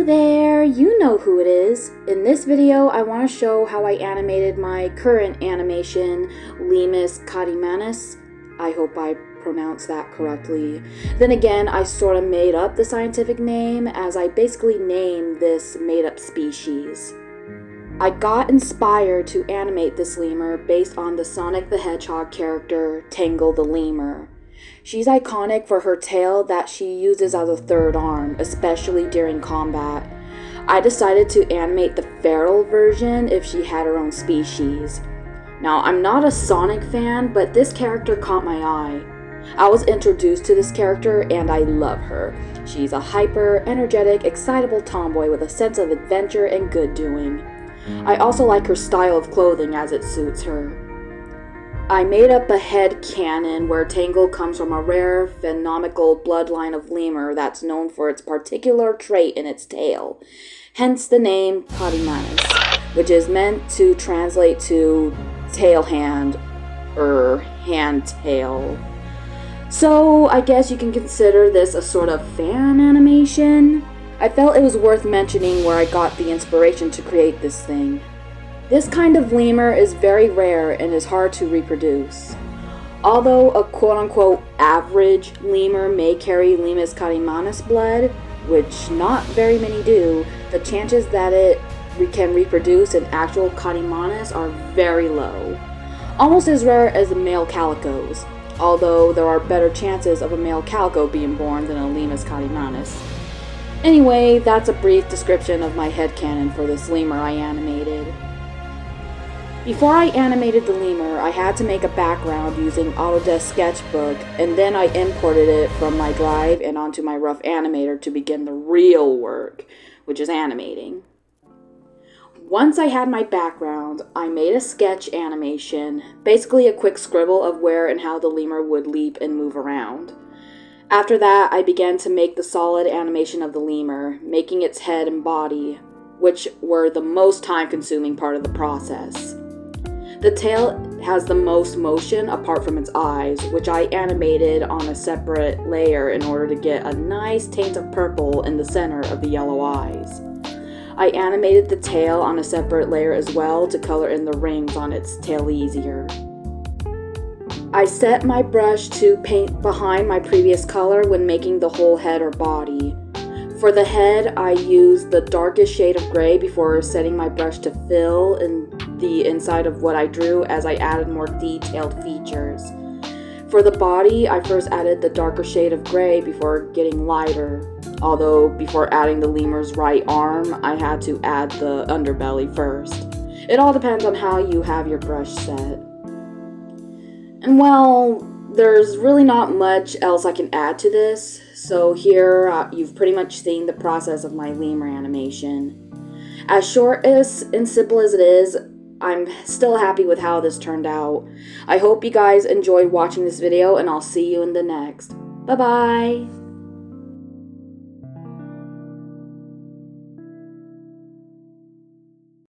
there, you know who it is. In this video, I want to show how I animated my current animation, Lemus Caudamanus. I hope I pronounced that correctly. Then again, I sort of made up the scientific name as I basically named this made-up species. I got inspired to animate this lemur based on the Sonic the Hedgehog character, Tangle the Lemur. She's iconic for her tail that she uses as a third arm, especially during combat. I decided to animate the feral version if she had her own species. Now, I'm not a Sonic fan, but this character caught my eye. I was introduced to this character and I love her. She's a hyper, energetic, excitable tomboy with a sense of adventure and good doing. I also like her style of clothing as it suits her. I made up a head canon where Tangle comes from a rare, phenomenal bloodline of lemur that's known for its particular trait in its tail, hence the name Caudamanus, which is meant to translate to tail hand, or hand tail. So I guess you can consider this a sort of fan animation. I felt it was worth mentioning where I got the inspiration to create this thing. This kind of lemur is very rare and is hard to reproduce. Although a quote-unquote average lemur may carry Lemus Caudamanus blood, which not very many do, the chances that it can reproduce an actual Caudamanus are very low. Almost as rare as the male calicos, although there are better chances of a male calico being born than a Lemus Caudamanus. Anyway, that's a brief description of my headcanon for this lemur I animated. Before I animated the lemur, I had to make a background using Autodesk Sketchbook, and then I imported it from my drive and onto my rough animator to begin the real work, which is animating. Once I had my background, I made a sketch animation, basically a quick scribble of where and how the lemur would leap and move around. After that, I began to make the solid animation of the lemur, making its head and body, which were the most time-consuming part of the process. The tail has the most motion apart from its eyes, which I animated on a separate layer in order to get a nice taint of purple in the center of the yellow eyes. I animated the tail on a separate layer as well to color in the rings on its tail easier. I set my brush to paint behind my previous color when making the whole head or body. For the head, I used the darkest shade of gray before setting my brush to fill in the inside of what I drew as I added more detailed features. For the body, I first added the darker shade of gray before getting lighter, although before adding the lemur's right arm, I had to add the underbelly first. It all depends on how you have your brush set. And well, there's really not much else I can add to this, so here you've pretty much seen the process of my lemur animation. As short and simple as it is, I'm still happy with how this turned out. I hope you guys enjoyed watching this video, and I'll see you in the next. Bye-bye!